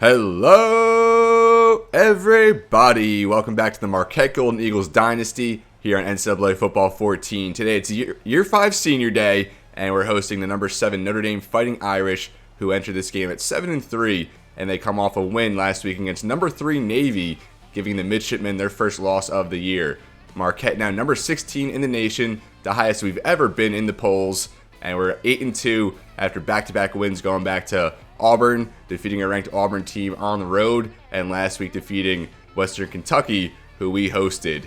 Hello, everybody. Welcome back to the Marquette Golden Eagles Dynasty here on NCAA Football 14. Today it's year 5 senior day, and we're hosting the number 7 Notre Dame Fighting Irish, who entered this game at 7-3, and they come off a win last week against number 3 Navy, giving the Midshipmen their first loss of the year. Marquette now number 16 in the nation, the highest we've ever been in the polls, and we're 8-2 after back-to-back wins going back to Auburn, defeating a ranked Auburn team on the road, and last week defeating Western Kentucky, who we hosted.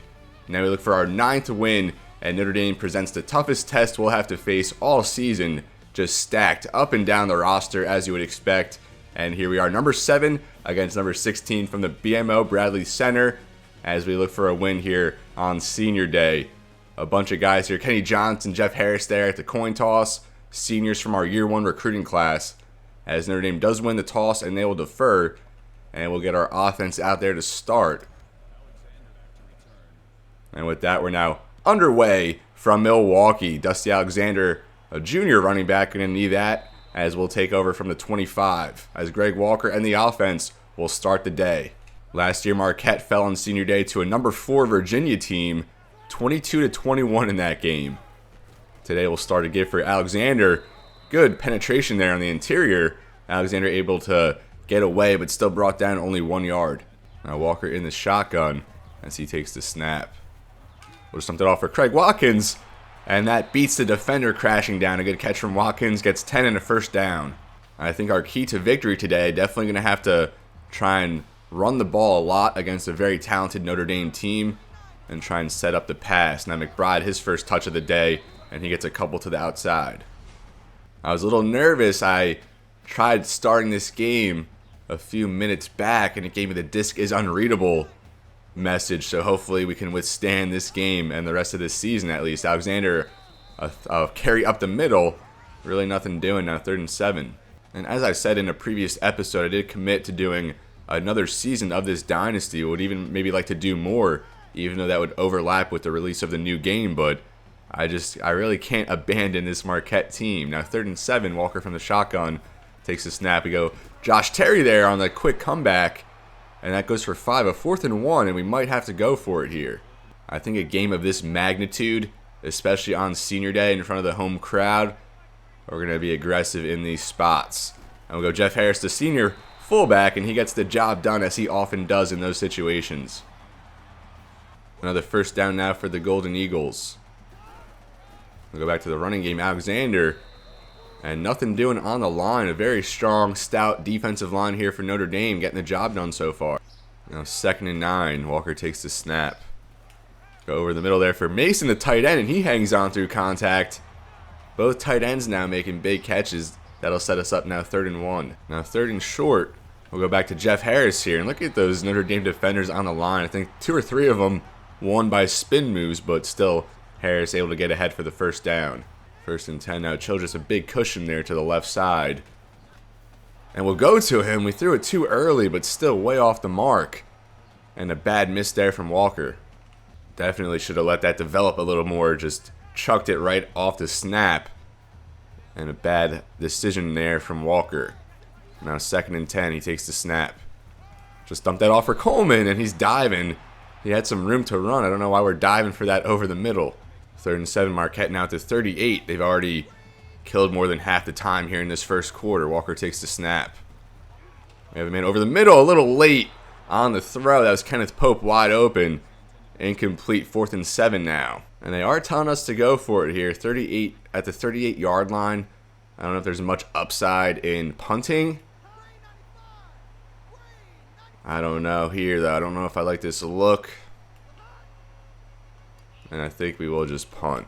Now we look for our 9th win, and Notre Dame presents the toughest test we'll have to face all season, just stacked up and down the roster as you would expect. And here we are, number 7 against number 16 from the BMO Bradley Center, as we look for a win here on senior day. A bunch of guys here, Kenny Johnson, Jeff Harris there at the coin toss, seniors from our year 1 recruiting class, as Notre Dame does win the toss and they will defer, and we'll get our offense out there to start. And with that, we're now underway from Milwaukee. Dusty Alexander, a junior running back, going to need that, as we'll take over from the 25, as Greg Walker and the offense will start the day. Last year, Marquette fell on senior day to a number 4 Virginia team, 22-21 in that game. Today we'll start a give for Alexander. Good penetration there on the interior. Alexander able to get away, but still brought down only 1 yard. Now Walker in the shotgun as he takes the snap. We'll just dump it off for Craig Watkins, and that beats the defender crashing down. A good catch from Watkins, gets 10 and a first down. I think our key to victory today, definitely going to have to try and run the ball a lot against a very talented Notre Dame team and try and set up the pass. Now McBride, his first touch of the day, and he gets a couple to the outside. I was a little nervous. I tried starting this game a few minutes back, and it gave me the disc is unreadable message, so hopefully we can withstand this game and the rest of this season at least. Alexander, a carry up the middle, really nothing doing now, 3rd and 7. And as I said in a previous episode, I did commit to doing another season of this dynasty. Would even maybe like to do more, even though that would overlap with the release of the new game, but I really can't abandon this Marquette team. Now 3rd and 7, Walker from the shotgun takes a snap. We go Josh Terry there on the quick comeback, and that goes for 5, a 4th and 1, and we might have to go for it here. I think a game of this magnitude, especially on senior day in front of the home crowd, we're going to be aggressive in these spots. And we'll go Jeff Harris, the senior fullback, and he gets the job done as he often does in those situations. Another first down now for the Golden Eagles. We'll go back to the running game. Alexander, and nothing doing on the line. A very strong, stout defensive line here for Notre Dame, getting the job done so far. Now 2nd and 9. Walker takes the snap. Go over the middle there for Mason, the tight end, and he hangs on through contact. Both tight ends now making big catches. That'll set us up now 3rd and 1. Now 3rd and short. We'll go back to Jeff Harris here, and look at those Notre Dame defenders on the line. I think 2 or 3 of them won by spin moves, but still Harris able to get ahead for the first down. 1st and 10 now. Childress, a big cushion there to the left side. And we'll go to him. We threw it too early, but still way off the mark. And a bad miss there from Walker. Definitely should have let that develop a little more. Just chucked it right off the snap. And a bad decision there from Walker. Now 2nd and 10. He takes the snap. Just dumped that off for Coleman, and he's diving. He had some room to run. I don't know why we're diving for that over the middle. 3rd and 7, Marquette now to 38. They've already killed more than half the time here in this first quarter. Walker takes the snap. We have a man over the middle, a little late on the throw. That was Kenneth Pope wide open. Incomplete. 4th and 7 now. And they are telling us to go for it here. 38 at the 38-yard line. I don't know if there's much upside in punting. I don't know here, though. I don't know if I like this look. And I think we will just punt.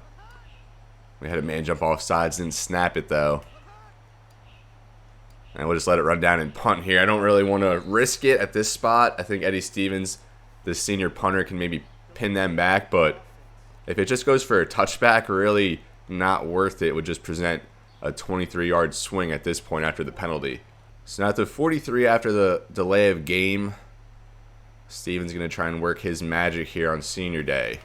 We had a man jump off sides, didn't snap it, though. And we'll just let it run down and punt here. I don't really want to risk it at this spot. I think Eddie Stevens, the senior punter, can maybe pin them back. But if it just goes for a touchback, really not worth it. It would just present a 23-yard swing at this point after the penalty. So now at the 43 after the delay of game, Stevens going to try and work his magic here on senior day.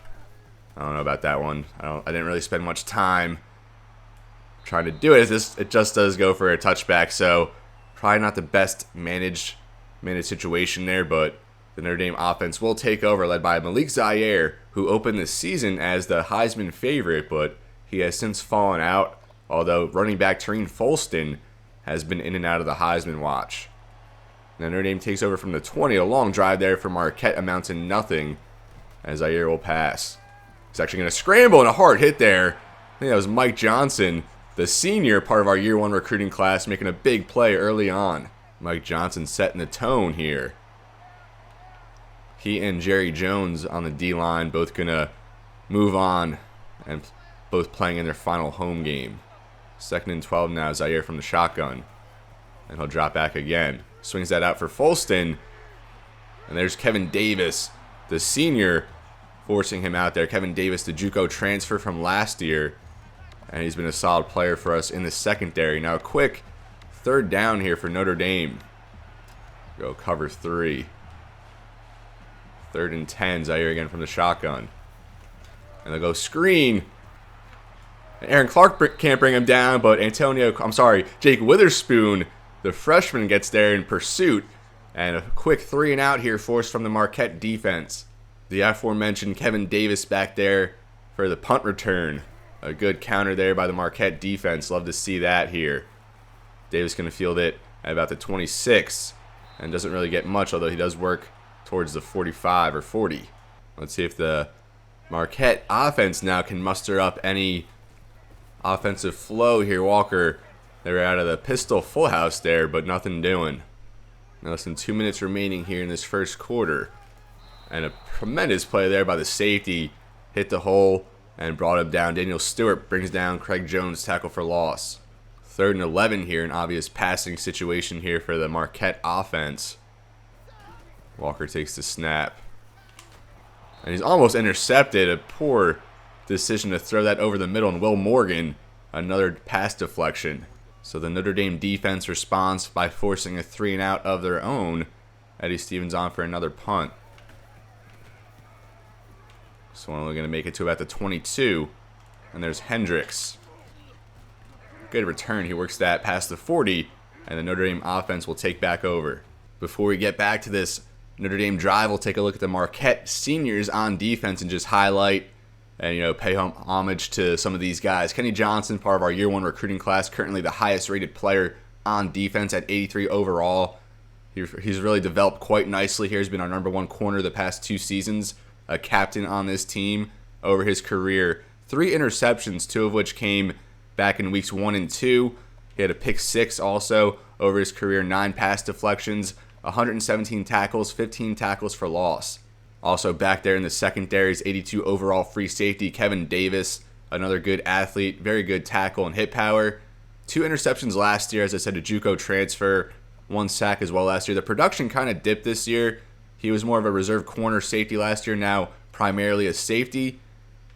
I don't know about that one. I didn't really spend much time trying to do it. It just does go for a touchback, so probably not the best managed minute situation there, but the Notre Dame offense will take over, led by Malik Zaire, who opened the season as the Heisman favorite, but he has since fallen out, although running back Tarean Folston has been in and out of the Heisman watch. Now Notre Dame takes over from the 20. A long drive there for Marquette amounts to nothing as Zaire will pass. He's actually going to scramble, and a hard hit there. I think that was Mike Johnson, the senior, part of our year one recruiting class, making a big play early on. Mike Johnson setting the tone here. He and Jerry Jones on the D-line both going to move on and both playing in their final home game. 2nd and 12 now, Zaire from the shotgun. And he'll drop back again. Swings that out for Folston. And there's Kevin Davis, the senior, forcing him out there. Kevin Davis, the JUCO transfer from last year. And he's been a solid player for us in the secondary. Now a quick 3rd down here for Notre Dame. Go cover 3. 3rd and 10, Zaire again from the shotgun. And they'll go screen. And Aaron Clark can't bring him down, but Jake Witherspoon, the freshman, gets there in pursuit. And a quick 3 and out here forced from the Marquette defense. The aforementioned Kevin Davis back there for the punt return. A good counter there by the Marquette defense. Love to see that here. Davis going to field it at about the 26. And doesn't really get much, although he does work towards the 45 or 40. Let's see if the Marquette offense now can muster up any offensive flow here. Walker, they were out of the pistol full house there, but nothing doing. Now less than 2 minutes remaining here in this first quarter. And a tremendous play there by the safety. Hit the hole and brought him down. Daniel Stewart brings down Craig Jones, tackle for loss. 3rd and 11 here, an obvious passing situation here for the Marquette offense. Walker takes the snap. And he's almost intercepted. A poor decision to throw that over the middle. And Will Morgan, another pass deflection. So the Notre Dame defense responds by forcing a 3 and out of their own. Eddie Stevens on for another punt. So we're only going to make it to about the 22. And there's Hendricks. Good return. He works that past the 40. And the Notre Dame offense will take back over. Before we get back to this Notre Dame drive, we'll take a look at the Marquette seniors on defense and just highlight and pay homage to some of these guys. Kenny Johnson, part of our year one recruiting class, currently the highest rated player on defense at 83 overall. He's really developed quite nicely here. He's been our #1 corner the past 2 seasons, a captain on this team over his career. 3 interceptions, 2 of which came back in weeks 1 and 2. He had a pick 6 also over his career, 9 pass deflections, 117 tackles, 15 tackles for loss. Also back there in the secondary is 82 overall free safety Kevin Davis, another good athlete, very good tackle and hit power. 2 interceptions last year, as I said, a JUCO transfer, 1 sack as well last year. The production kind of dipped this year. He was more of a reserve corner safety last year, now primarily a safety.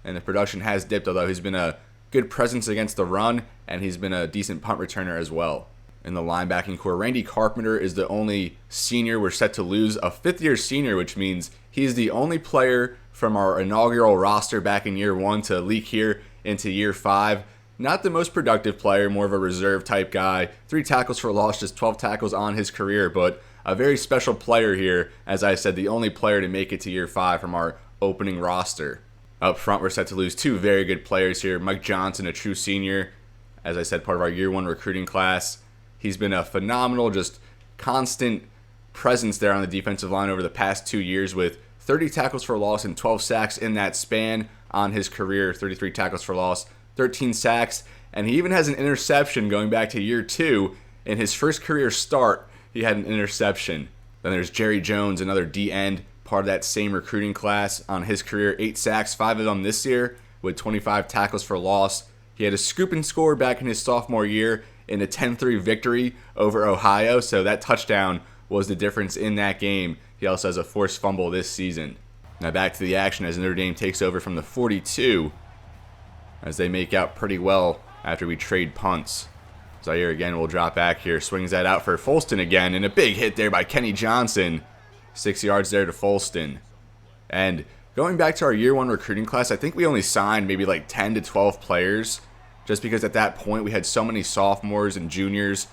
And the production has dipped, although he's been a good presence against the run, and he's been a decent punt returner as well. In the linebacking core, Randy Carpenter is the only senior we're set to lose, a 5th-year senior, which means he's the only player from our inaugural roster back in year 1 to leak here into year 5. Not the most productive player, more of a reserve type guy. 3 tackles for loss, just 12 tackles on his career, but a very special player here. As I said, the only player to make it to year 5 from our opening roster. Up front, we're set to lose 2 very good players here. Mike Johnson, a true senior, as I said, part of our year 1 recruiting class. He's been a phenomenal, just constant presence there on the defensive line over the past 2 years with 30 tackles for loss and 12 sacks in that span on his career, 33 tackles for loss, 13 sacks, and he even has an interception going back to year 2. In his first career start, he had an interception. Then there's Jerry Jones, another D-end, part of that same recruiting class on his career, 8 sacks, 5 of them this year with 25 tackles for loss. He had a scoop and score back in his sophomore year in a 10-3 victory over Ohio, so that touchdown was the difference in that game. He also has a forced fumble this season. Now back to the action as Notre Dame takes over from the 42 as they make out pretty well after we trade punts. Zaire again will drop back here, swings that out for Folston again, and a big hit there by Kenny Johnson. 6 yards there to Folston. And going back to our year 1 recruiting class, I think we only signed maybe like 10 to 12 players, just because at that point we had so many sophomores and juniors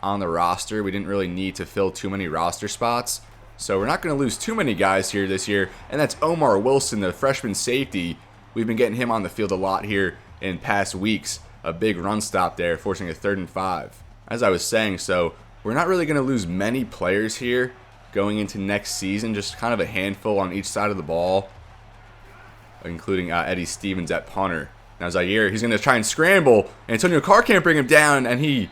on the roster. We didn't really need to fill too many roster spots. So we're not going to lose too many guys here this year. And that's Omar Wilson, the freshman safety. We've been getting him on the field a lot here in past weeks. A big run stop there, forcing a 3rd and 5. As I was saying, so we're not really going to lose many players here going into next season. Just kind of a handful on each side of the ball, including Eddie Stevens at punter. Now Zaire, he's going to try and scramble. Antonio Carr can't bring him down, and he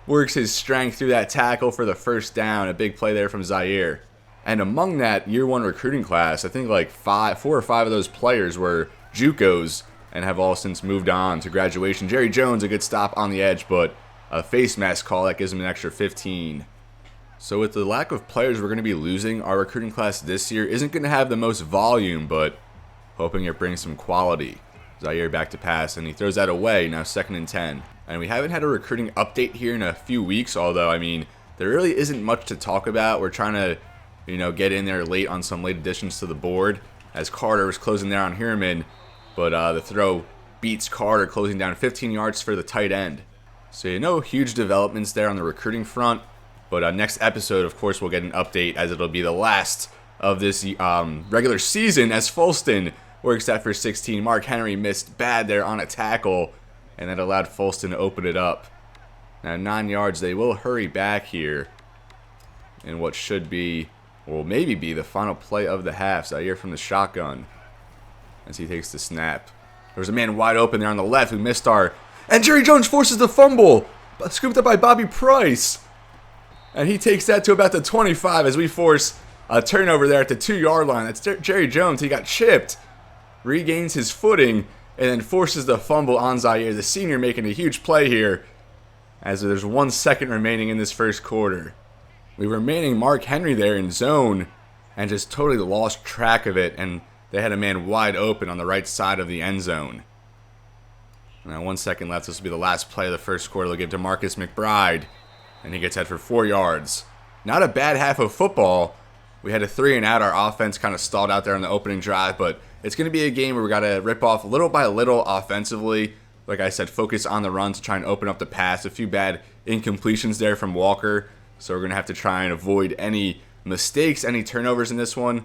works his strength through that tackle for the first down. A big play there from Zaire. And among that year 1 recruiting class, I think like 4 or 5 of those players were JUCOs and have all since moved on to graduation. Jerry Jones, a good stop on the edge, but a face mask call that gives him an extra 15. So with the lack of players we're going to be losing, our recruiting class this year isn't going to have the most volume, but hoping it brings some quality. Zaire back to pass, and he throws that away, now 2nd and 10. And we haven't had a recruiting update here in a few weeks, although, I mean, there really isn't much to talk about. We're trying to, get in there late on some late additions to the board, as Carter was closing there on Heideman, but the throw beats Carter, closing down 15 yards for the tight end. So, huge developments there on the recruiting front, but next episode, of course, we'll get an update, as it'll be the last of this regular season, as Folston works that for 16. Mark Henry missed bad there on a tackle, and that allowed Folston to open it up. Now 9 yards, they will hurry back here in what should be, well, maybe be the final play of the half. Zaire from the shotgun as he takes the snap. There's a man wide open there on the left who missed and Jerry Jones forces the fumble, scooped up by Bobby Price. And he takes that to about the 25 as we force a turnover there at the 2-yard line. That's Jerry Jones. He got chipped, regains his footing, and then forces the fumble on Zaire, the senior, making a huge play here as there's 1 second remaining in this first quarter. We were manning Mark Henry there in zone and just totally lost track of it, and they had a man wide open on the right side of the end zone. Now 1 second left. This will be the last play of the first quarter. They'll give to Marcus McBride, and he gets that for 4 yards. Not a bad half of football. We had a 3 and out. Our offense kind of stalled out there on the opening drive, but it's going to be a game where we got to rip off little by little offensively. Like I said, focus on the run to try and open up the pass. A few bad incompletions there from Walker, so we're going to have to try and avoid any mistakes, any turnovers in this one.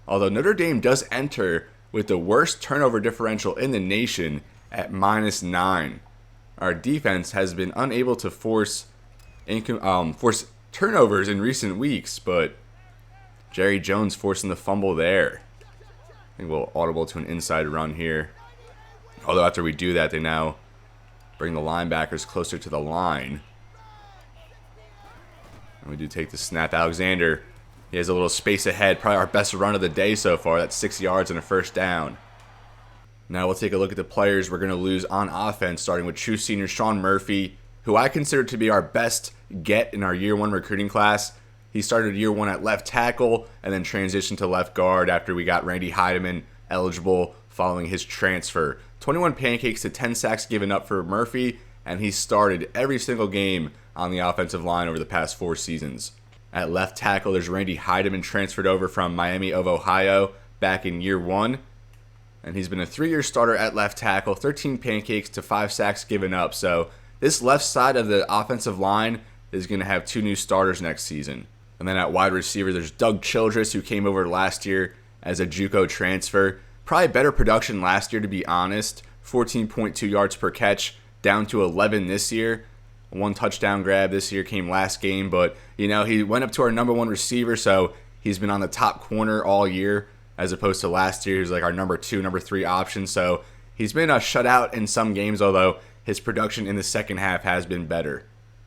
Although Notre Dame does enter with the worst turnover differential in the nation at -9. Our defense has been unable to force turnovers in recent weeks, but Jerry Jones forcing the fumble there. I think we'll audible to an inside run here. Although after we do that, they now bring the linebackers closer to the line. And we do take the snap. Alexander, he has a little space ahead. Probably our best run of the day so far. That's 6 yards and a first down. Now we'll take a look at the players we're going to lose on offense, starting with true senior Shawn Murphy, who I consider to be our best get in our year 1 recruiting class. He started year 1 at left tackle and then transitioned to left guard after we got Randy Heideman eligible following his transfer. 21 pancakes to 10 sacks given up for Murphy, and he started every single game on the offensive line over the past 4 seasons. At left tackle, there's Randy Heideman, transferred over from Miami of Ohio back in year 1. And he's been a 3-year starter at left tackle, 13 pancakes to 5 sacks given up. So this left side of the offensive line is going to have 2 new starters next season. And then at wide receiver, there's Doug Childress, who came over last year as a JUCO transfer. Probably better production last year, to be honest. 14.2 yards per catch, down to 11 this year. 1 touchdown grab this year came last game, but he went up to our number 1 receiver, so he's been on the top corner all year, as opposed to last year, he was like our number 2, number 3 option. So he's been shut out in some games, although his production in the second half has been better.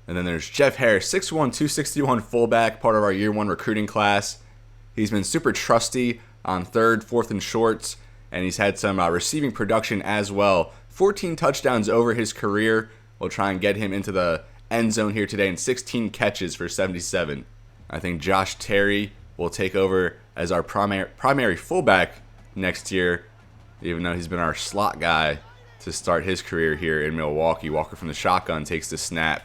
And then there's Jeff Harris, 6'1", 261 fullback, part of our year 1 recruiting class. He's been super trusty on 3rd, 4th, and shorts, and he's had some receiving production as well. 14 touchdowns over his career. We'll try and get him into the end zone here today, and 16 catches for 77. I think Josh Terry will take over as our primary fullback next year, even though he's been our slot guy to start his career here in Milwaukee. Walker from the shotgun takes the snap.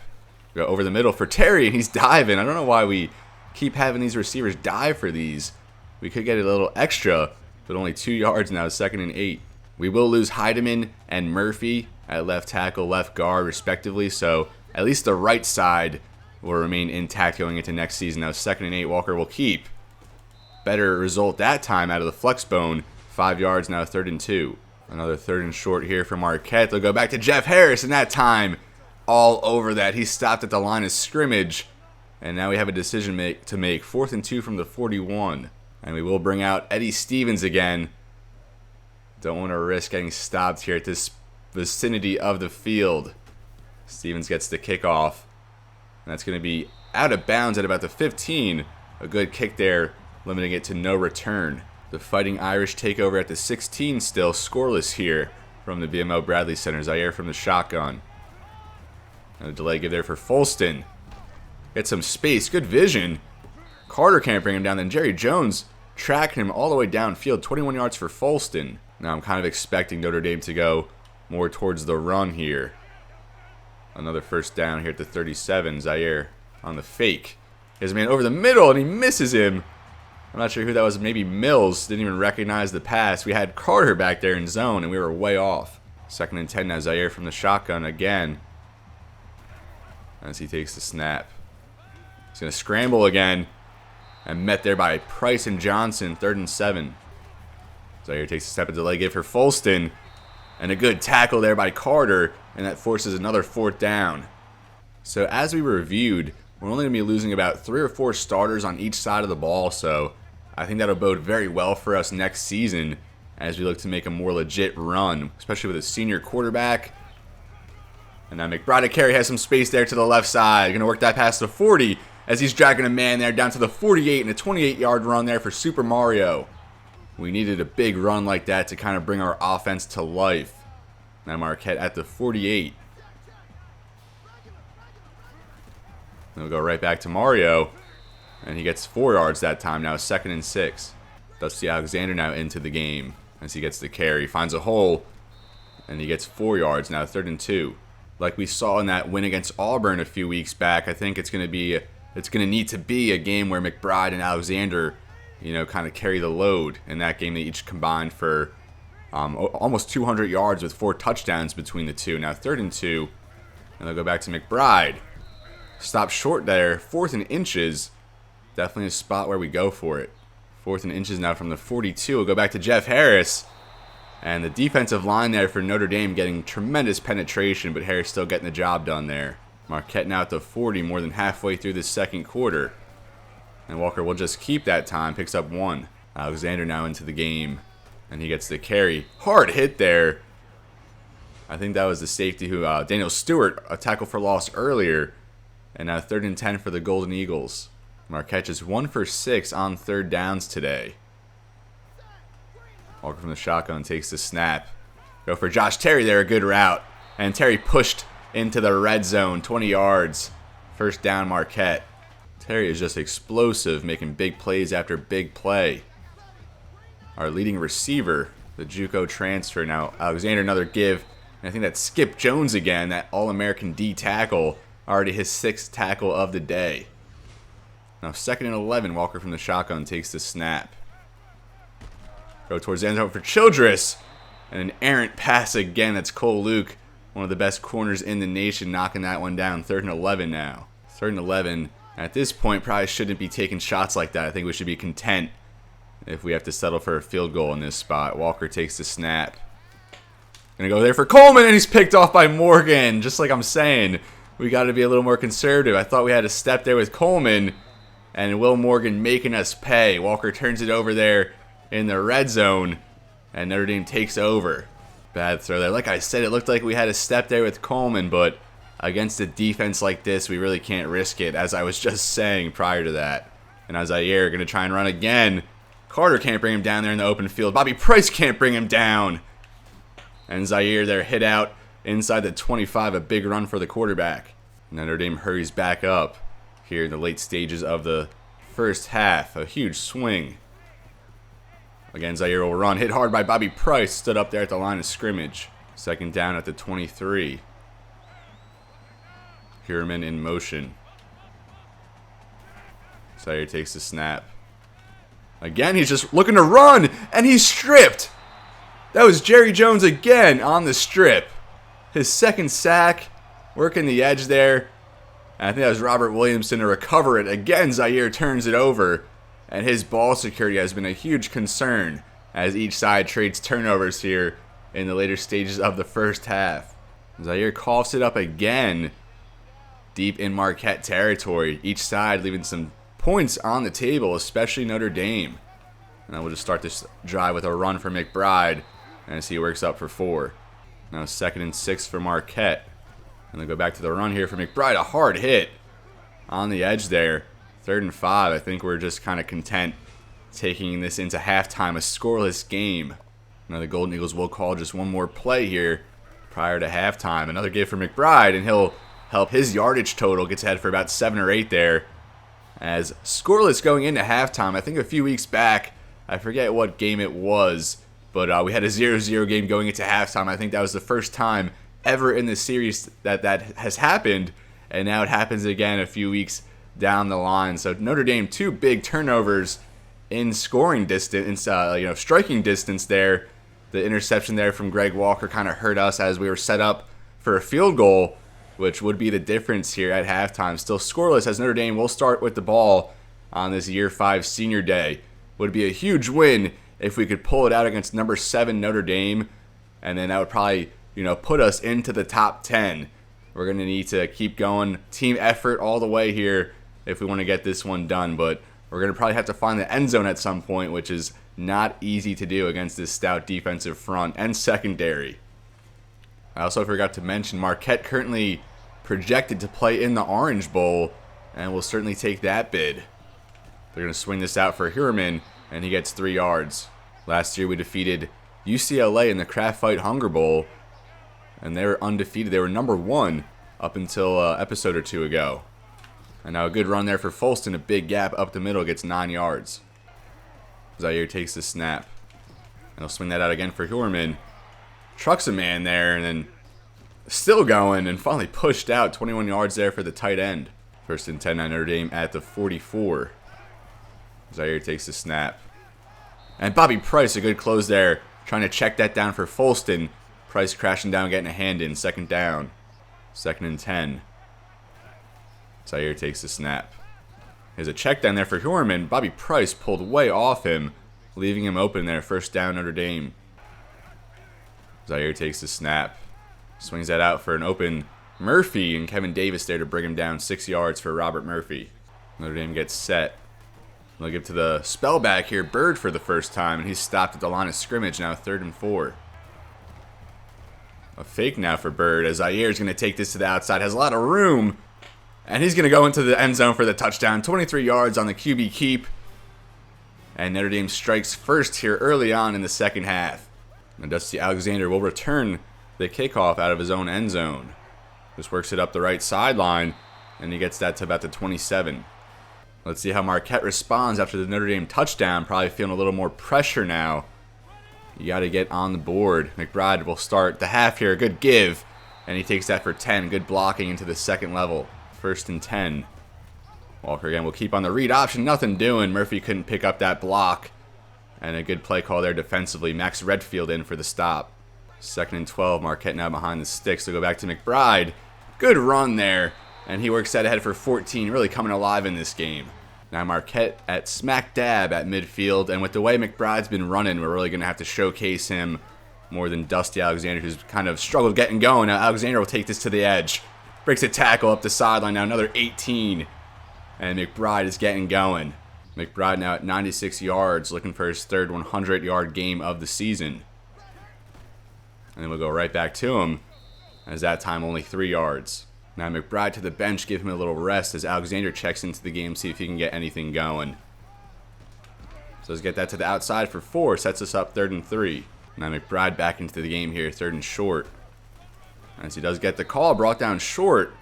Go over the middle for Terry, and he's diving. I don't know why we keep having these receivers dive for these. We could get a little extra, but only 2 yards now, 2nd and 8. We will lose Heideman and Murphy at left tackle, left guard, respectively, so at least the right side will remain intact going into next season. Now 2nd and 8, Walker will keep. Better result that time out of the flex bone. 5 yards, now 3rd and 2. Another 3rd and short here for Marquette. They'll go back to Jeff Harris, and that time, all over that. He stopped at the line of scrimmage, and now we have a decision to make. 4th and 2 from the 41. And we will bring out Eddie Stevens again. Don't want to risk getting stopped here at this vicinity of the field. Stevens gets the kickoff. And that's going to be out of bounds at about the 15. A good kick there, limiting it to no return. The Fighting Irish take over at the 16 still, scoreless here from the BMO Bradley Center. Zaire from the shotgun. And a delay give there for Folston. Get some space, good vision. Carter can't bring him down, then Jerry Jones tracking him all the way downfield. 21 yards for Folston. Now I'm kind of expecting Notre Dame to go more towards the run here. Another 1st down here at the 37. Zaire on the fake. His man over the middle, and he misses him. I'm not sure who that was. Maybe Mills. Didn't even recognize the pass. We had Carter back there in zone, and we were way off. 2nd and 10 now. Zaire from the shotgun again. As he takes the snap. He's going to scramble again. And met there by Price and Johnson. 3rd and 7. Zaire takes a step of delay give for Folston. And a good tackle there by Carter. And that forces another 4th down. So as we reviewed, we're only going to be losing about 3 or 4 starters on each side of the ball. So I think that'll bode very well for us next season as we look to make a more legit run, especially with a senior quarterback. And now McBride carry has some space there to the left side. Going to work that past the 40 as he's dragging a man there down to the 48 and a 28-yard run there for Super Mario. We needed a big run like that to kind of bring our offense to life. Now Marquette at the 48. Then we'll go right back to Mario. And he gets 4 yards that time. Now 2nd and 6. Dusty Alexander now into the game as he gets the carry. Finds a hole. And he gets 4 yards. Now 3rd and 2. Like we saw in that win against Auburn a few weeks back, I think it's going to need to be a game where McBride and Alexander, kind of carry the load. In that game, they each combined for almost 200 yards with 4 touchdowns between the two. Now 3rd and 2. And they'll go back to McBride. Stop short there. 4th and inches. Definitely a spot where we go for it. 4th and inches now from the 42. We'll go back to Jeff Harris. And the defensive line there for Notre Dame getting tremendous penetration, but Harris still getting the job done there. Marquette now at the 40, more than halfway through the 2nd quarter. And Walker will just keep that time. Picks up 1. Alexander now into the game. And he gets the carry. Hard hit there. I think that was the safety who, Daniel Stewart, a tackle for loss earlier. And now 3rd and 10 for the Golden Eagles. Marquette just 1 for 6 on 3rd downs today. Walker from the shotgun takes the snap. Go for Josh Terry there, a good route. And Terry pushed into the red zone, 20 yards. 1st down Marquette. Terry is just explosive, making big plays after big play. Our leading receiver, the JUCO transfer. Now Alexander, another give. And I think that's Skip Jones again, that All-American D tackle. Already his 6th tackle of the day. Now 2nd and 11, Walker from the shotgun takes the snap. Go towards the end zone for Childress. And an errant pass again. That's Cole Luke, one of the best corners in the nation, knocking that one down. 3rd and 11 now. 3rd and 11. At this point, probably shouldn't be taking shots like that. I think we should be content if we have to settle for a field goal in this spot. Walker takes the snap. Gonna go there for Coleman, and he's picked off by Morgan. Just like I'm saying, we got to be a little more conservative. I thought we had a step there with Coleman, and Will Morgan making us pay. Walker turns it over there in the red zone, and Notre Dame takes over. Bad throw there. Like I said, it looked like we had a step there with Coleman, but against a defense like this, we really can't risk it, as I was just saying prior to that. And as Zaire going to try and run again. Carter can't bring him down there in the open field. Bobby Price can't bring him down. And Zaire there hit out inside the 25, a big run for the quarterback. Notre Dame hurries back up here in the late stages of the 1st half. A huge swing. Again, Zaire will run. Hit hard by Bobby Price. Stood up there at the line of scrimmage. 2nd down at the 23. Heideman in motion. Zaire takes the snap. Again, he's just looking to run, and he's stripped. That was Jerry Jones again on the strip. His 2nd sack, working the edge there. And I think that was Robert Williamson to recover it. Again, Zaire turns it over. And his ball security has been a huge concern as each side trades turnovers here in the later stages of the first half. Zaire coughs it up again deep in Marquette territory. Each side leaving some points on the table, especially Notre Dame. And we'll just start this drive with a run for McBride as he works up for 4. Now 2nd and 6 for Marquette. And they go back to the run here for McBride. A hard hit on the edge there. 3rd and 5. I think we're just kind of content taking this into halftime, a scoreless game. Now the Golden Eagles will call just one more play here prior to halftime. Another give for McBride, and he'll help his yardage total. Gets ahead for about 7 or 8 there. As scoreless going into halftime. I think a few weeks back, I forget what game it was, but we had a 0-0 game going into halftime. I think that was the first time ever in the series that has happened, and now it happens again a few weeks down the line. So Notre Dame, 2 big turnovers in scoring distance, striking distance there. The interception there from Greg Walker kind of hurt us as we were set up for a field goal, which would be the difference here at halftime. Still scoreless as Notre Dame will start with the ball on this Year 5 senior day. Would be a huge win if we could pull it out against number 7 Notre Dame, and then that would probably, put us into the top 10. We're going to need to keep going, team effort all the way here if we want to get this one done, but we're going to probably have to find the end zone at some point, which is not easy to do against this stout defensive front and secondary. I also forgot to mention Marquette currently projected to play in the Orange Bowl, and we'll certainly take that bid. They're going to swing this out for Heideman, and he gets 3 yards. Last year we defeated UCLA in the Kraft Fight Hunger Bowl, and they were undefeated. They were number 1 up until an episode or 2 ago. And now a good run there for Folston. A big gap up the middle, gets 9 yards. Zaire takes the snap. And he'll swing that out again for Heideman. Trucks a man there, and then still going, and finally pushed out. 21 yards there for the tight end. 1st and 10 on Notre Dame at the 44. Zaire takes the snap. And Bobby Price, a good close there, trying to check that down for Folston. Price crashing down, getting a hand in. 2nd down. 2nd and 10. Zaire takes the snap. There's a check down there for Heideman. Bobby Price pulled way off him, leaving him open there. 1st down, Notre Dame. Zaire takes the snap. Swings that out for an open Murphy, and Kevin Davis there to bring him down. 6 yards for Robert Murphy. Notre Dame gets set. They'll give to the spellback here, Bird, for the first time, and he's stopped at the line of scrimmage now. 3rd and 4. A fake now for Bird, as Zaire's going to take this to the outside. Has a lot of room. And he's going to go into the end zone for the touchdown. 23 yards on the QB keep. And Notre Dame strikes first here early on in the second half. And Dusty Alexander will return the kickoff out of his own end zone. Just works it up the right sideline. And he gets that to about the 27. Let's see how Marquette responds after the Notre Dame touchdown. Probably feeling a little more pressure now. You got to get on the board. McBride will start the half here. Good give. And he takes that for 10. Good blocking into the second level. 1st and 10. Walker again will keep on the read option. Nothing doing. Murphy couldn't pick up that block. And a good play call there defensively. Max Redfield in for the stop. 2nd and 12. Marquette now behind the sticks. They'll go back to McBride. Good run there. And he works that ahead for 14. Really coming alive in this game. Now Marquette at smack dab at midfield. And with the way McBride's been running, we're really going to have to showcase him more than Dusty Alexander, who's kind of struggled getting going. Now Alexander will take this to the edge. Breaks a tackle up the sideline. Now another 18. And McBride is getting going. McBride now at 96 yards, looking for his 3rd 100-yard game of the season. And then we'll go right back to him, as that time only 3 yards. Now McBride to the bench, give him a little rest as Alexander checks into the game, see if he can get anything going. So let's get that to the outside for 4, sets us up 3rd and 3. Now McBride back into the game here, 3rd and short. As he does get the call, brought down short.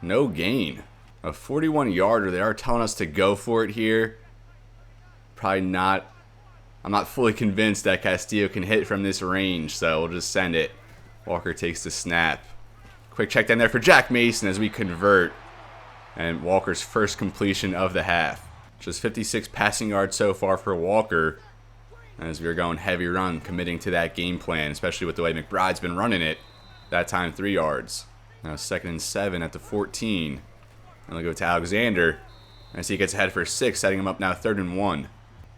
No gain. A 41-yarder. They are telling us to go for it here. Probably not. I'm not fully convinced that Castillo can hit from this range, so we'll just send it. Walker takes the snap. Quick check down there for Jack Mason as we convert. And Walker's first completion of the half. Just 56 passing yards so far for Walker. As we were going heavy run, committing to that game plan, especially with the way McBride's been running it. That time 3 yards. Now 2nd and 7 at the 14. And they'll go to Alexander. As he gets ahead for 6, setting him up now 3rd and 1.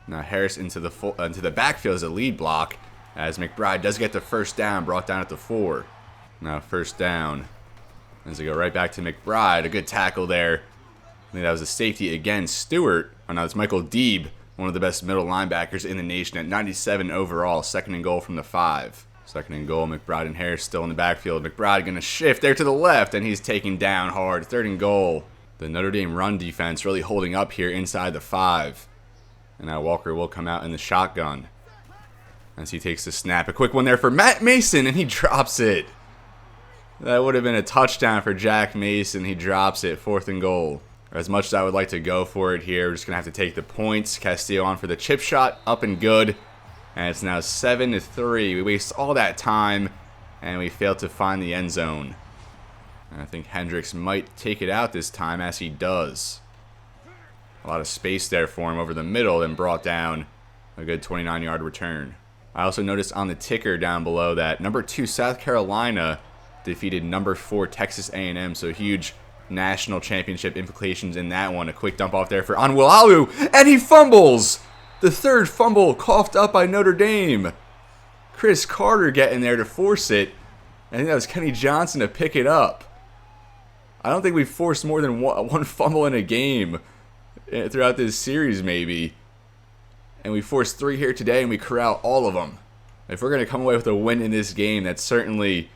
Now Harris into the backfield as a lead block, as McBride does get the first down, brought down at the 4. Now 1st down. As they go right back to McBride. A good tackle there. I think that was a safety again. Stewart. Oh, no, it's Michael Deeb, one of the best middle linebackers in the nation at 97 overall. 2nd and goal from the 5. 2nd and goal. McBride and Harris still in the backfield. McBride going to shift there to the left, and he's taken down hard. 3rd and goal. The Notre Dame run defense really holding up here inside the 5. And now Walker will come out in the shotgun as he takes the snap. A quick one there for Matt Mason, and he drops it. That would have been a touchdown for Jack Mason. He drops it. 4th and goal. As much as I would like to go for it here, we're just going to have to take the points. Castillo on for the chip shot. Up and good. And it's now 7-3. We waste all that time, and we fail to find the end zone. And I think Hendricks might take it out this time, as he does. A lot of space there for him over the middle, and brought down a good 29-yard return. I also noticed on the ticker down below that number 2 South Carolina defeated number 4 Texas A&M, so huge national championship implications in that one. A quick dump off there for Onwualu, and he fumbles! The 3rd fumble coughed up by Notre Dame. Chris Carter getting there to force it. I think that was Kenny Johnson to pick it up. I don't think we've forced more than one fumble in a game throughout this series, maybe. And we forced 3 here today, and we corral all of them. If we're going to come away with a win in this game, that's certainly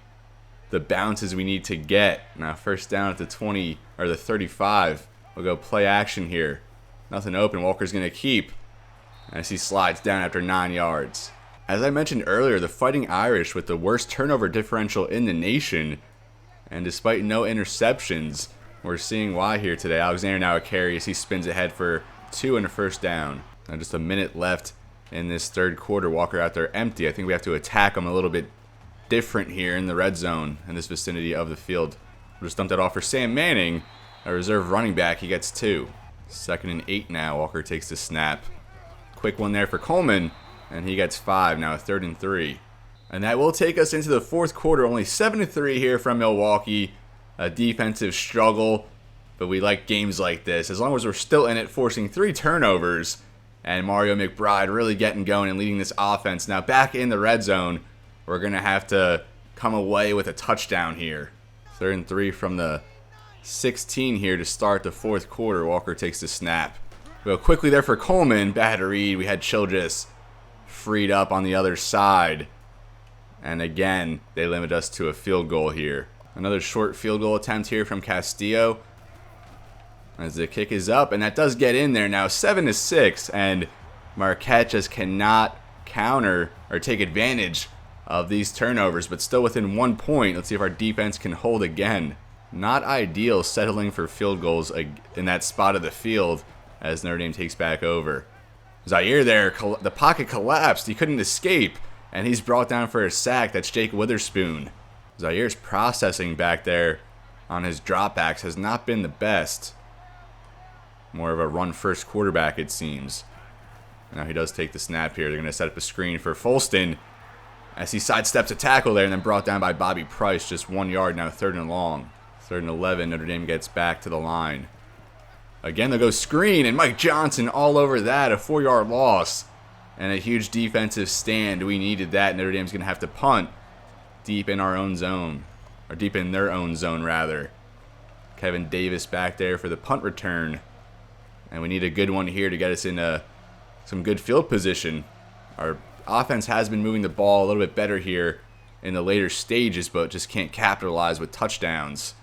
the bounces we need to get. Now 1st down at the 20, or the 35. We'll go play action here. Nothing open. Walker's going to keep as he slides down after 9 yards. As I mentioned earlier, the Fighting Irish with the worst turnover differential in the nation. And despite no interceptions, we're seeing why here today. Alexander now a carry as he spins ahead for 2 and a 1st down. Now just a minute left in this 3rd quarter. Walker out there empty. I think we have to attack him a little bit different here in the red zone in this vicinity of the field. We'll just dump that off for Sam Manning, a reserve running back. He gets 2. 2nd and 8 now. Walker takes the snap. Quick one there for Coleman, and he gets 5. Now a 3rd and 3. And that will take us into the 4th quarter. Only 7-3 here from Milwaukee. A defensive struggle, but we like games like this. As long as we're still in it, forcing 3 turnovers, and Mario McBride really getting going and leading this offense. Now back in the red zone, we're going to have to come away with a touchdown here. 3rd and 3 from the 16 here to start the 4th quarter. Walker takes the snap. We go quickly there for Coleman. Bad read. We had Childress freed up on the other side. And again, they limit us to a field goal here. Another short field goal attempt here from Castillo. As the kick is up, and that does get in there now. 7-6, and Marquette just cannot counter or take advantage of these turnovers, but still within 1 point. Let's see if our defense can hold again. Not ideal settling for field goals in that spot of the field as Notre Dame takes back over. Zaire there, the pocket collapsed. He couldn't escape, and he's brought down for a sack. That's Jake Witherspoon. Zaire's processing back there on his dropbacks has not been the best. More of a run-first quarterback, it seems. Now he does take the snap here. They're going to set up a screen for Folston as he sidesteps a tackle there and then brought down by Bobby Price. Just 1 yard now, 3rd and long. 3rd and 11, Notre Dame gets back to the line. Again, they'll go screen, and Mike Johnson all over that. A 4-yard loss and a huge defensive stand. We needed that. Notre Dame's going to have to punt deep in our own zone, or deep in their own zone, rather. Kevin Davis back there for the punt return. And we need a good one here to get us into some good field position. Our offense has been moving the ball a little bit better here in the later stages, but just can't capitalize with touchdowns.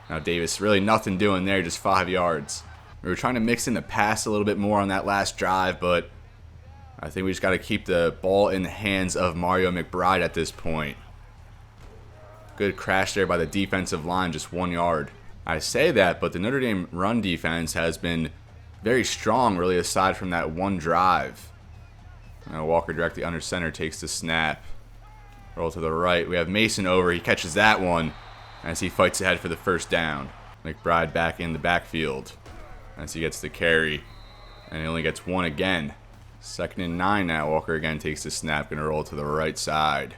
Now Davis, really nothing doing there, just 5 yards. We were trying to mix in the pass a little bit more on that last drive, but I think we just got to keep the ball in the hands of Mario McBride at this point. Good crash there by the defensive line, just 1 yard. I say that, but the Notre Dame run defense has been very strong, really, aside from that one drive. Now Walker directly under center takes the snap. Roll to the right. We have Mason over. He catches that one as he fights ahead for the 1st down. McBride back in the backfield as he gets the carry. And he only gets 1 again. 2nd and 9 now. Walker again takes the snap. Going to roll to the right side.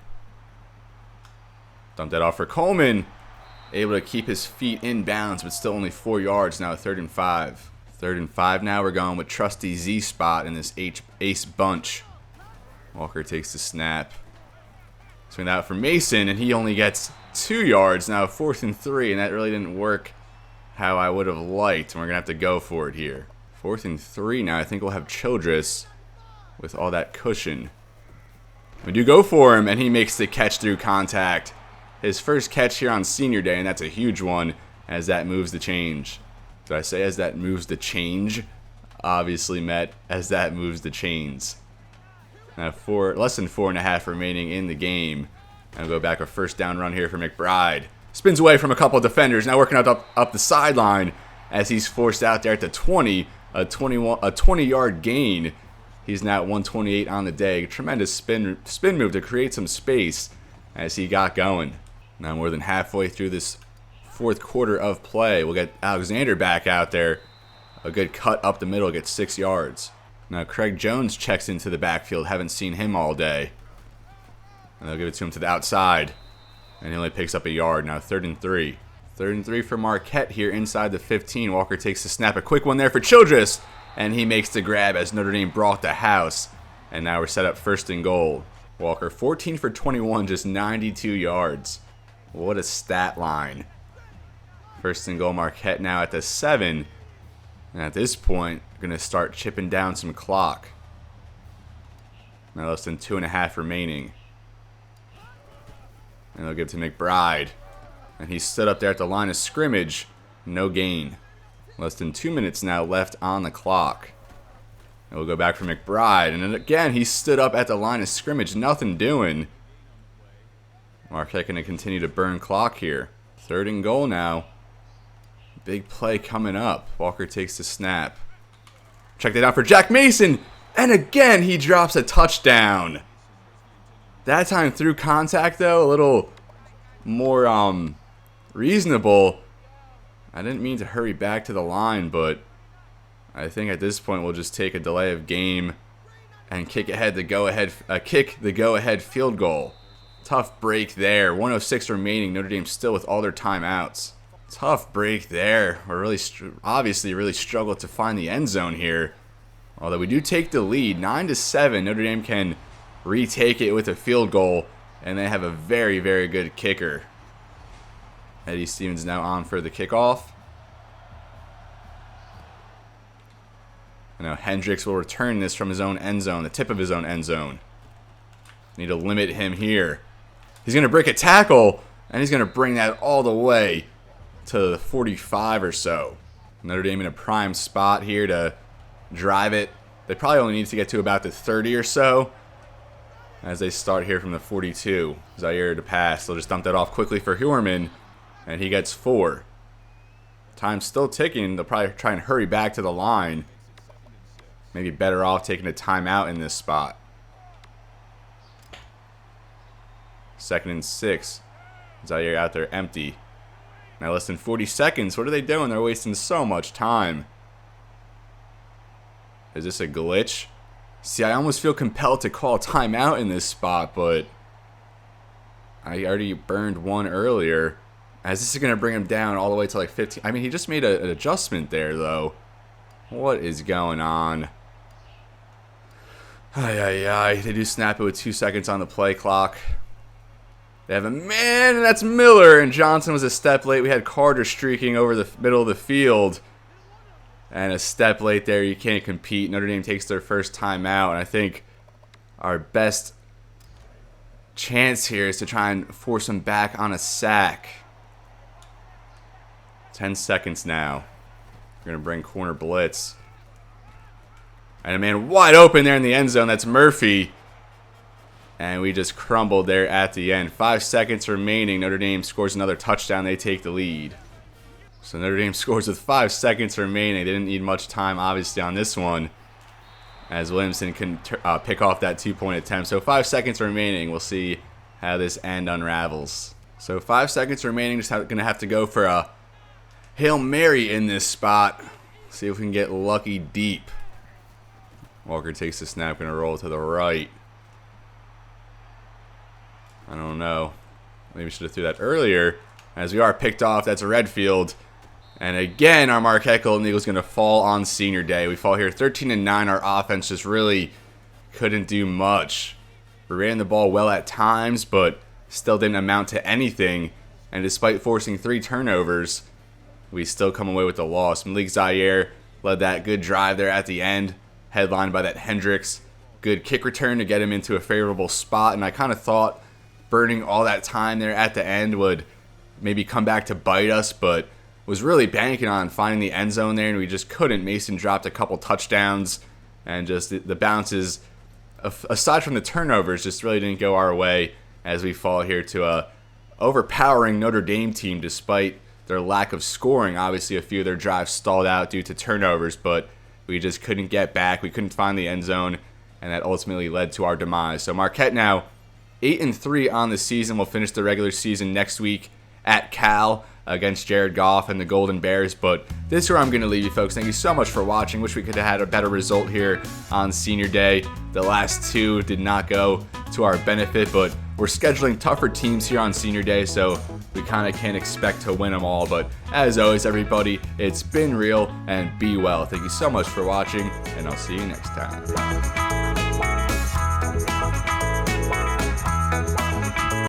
Dump that off for Coleman. able to keep his feet in bounds, but still only 4 yards now. 3rd and 5. 3rd and 5 now. We're going with trusty Z spot in this ace bunch. Walker takes the snap. Swing that out for Mason, and he only gets 2 yards. Now 4th and 3, and that really didn't work how I would have liked. And we're going to have to go for it here. 4th and 3 now. I think we'll have Childress with all that cushion. We do go for him, and he makes the catch through contact. His first catch here on senior day, and that's a huge one as that moves the change. Did I say as that moves the change? Obviously met as that moves the chains. Now less than 4.5 remaining in the game. And we'll go back a first down run here for McBride. Spins away from a couple of defenders. Now working up the sideline as he's forced out there at the 20. A 20-yard gain. He's now at 128 on the day. Tremendous spin move to create some space as he got going. Now more than halfway through this 4th quarter of play. We'll get Alexander back out there. A good cut up the middle, gets 6 yards. Now Craig Jones checks into the backfield. Haven't seen him all day. And they'll give it to him to the outside. And he only picks up a yard. Now 3rd and 3. 3rd and 3 for Marquette here inside the 15. Walker takes the snap. A quick one there for Childress. And he makes the grab as Notre Dame brought the house. And now we're set up 1st and goal. Walker 14 for 21, just 92 yards. What a stat line. 1st and goal, Marquette now at the 7. And at this point, we're going to start chipping down some clock. Now less than 2.5 remaining. And they'll give it to McBride. And he stood up there at the line of scrimmage. No gain. Less than 2 minutes now left on the clock. And we'll go back for McBride. And then again, he stood up at the line of scrimmage. Nothing doing. Marquette going to continue to burn clock here. 3rd and goal now. Big play coming up. Walker takes the snap. Check that out for Jack Mason. And again, he drops a touchdown. That time through contact, though, a little more reasonable. I didn't mean to hurry back to the line, but I think at this point we'll just take a delay of game and kick the go-ahead field goal. Tough break there. 1:06 remaining. Notre Dame still with all their timeouts. Tough break there. We're obviously really struggled to find the end zone here. Although we do take the lead, 9-7. Notre Dame can retake it with a field goal, and they have a very, very good kicker. Eddie Stevens now on for the kickoff. And now Hendricks will return this from his own end zone, the tip of his own end zone. Need to limit him here. He's going to break a tackle, and he's going to bring that all the way to the 45 or so. Notre Dame in a prime spot here to drive it. They probably only need to get to about the 30 or so as they start here from the 42. Zaire to pass. They'll just dump that off quickly for Huerman, and he gets 4. Time's still ticking. They'll probably try and hurry back to the line. Maybe better off taking a timeout in this spot. 2nd and 6. Zaire out there empty. Now less than 40 seconds. What are they doing? They're wasting so much time. Is this a glitch? See, I almost feel compelled to call timeout in this spot, but I already burned one earlier. As this is going to bring him down all the way to like 15. I mean, he just made an adjustment there, though. What is going on? They do snap it with 2 seconds on the play clock. They have a man, and that's Miller, and Johnson was a step late. We had Carter streaking over the middle of the field. And a step late there, you can't compete. Notre Dame takes their first timeout, and I think our best chance here is to try and force them back on a sack. 10 seconds now. We're going to bring corner blitz. And a man wide open there in the end zone. That's Murphy. And we just crumbled there at the end. 5 seconds remaining. Notre Dame scores another touchdown. They take the lead. So Notre Dame scores with 5 seconds remaining. They didn't need much time, obviously, on this one, as Williamson can pick off that 2-point attempt. So 5 seconds remaining. We'll see how this end unravels. So 5 seconds remaining. Just going to have to go for a Hail Mary in this spot. See if we can get lucky deep. Walker takes the snap. Going to roll to the right. I don't know. Maybe we should have threw that earlier. as we are picked off. That's a Redfield. And again, our Marquette Golden Eagles going to fall on senior day. We fall here 13-9. Our offense just really couldn't do much. We ran the ball well at times, but still didn't amount to anything. And despite forcing 3 turnovers, we still come away with the loss. Malik Zaire led that good drive there at the end, headlined by that Hendricks. Good kick return to get him into a favorable spot. And I kind of thought burning all that time there at the end would maybe come back to bite us, but was really banking on finding the end zone there, and we just couldn't. Mason dropped a couple touchdowns, and just the bounces, aside from the turnovers, just really didn't go our way as we fall here to a overpowering Notre Dame team despite their lack of scoring. Obviously, a few of their drives stalled out due to turnovers, but we just couldn't get back. We couldn't find the end zone, and that ultimately led to our demise. So Marquette now 8-3 on the season. We'll finish the regular season next week at Cal against Jared Goff and the Golden Bears. But this is where I'm going to leave you, folks. Thank you so much for watching. Wish we could have had a better result here on senior day. The last 2 did not go to our benefit, but we're scheduling tougher teams here on senior day, so we kind of can't expect to win them all. But as always, everybody, it's been real, and be well. Thank you so much for watching, and I'll see you next time.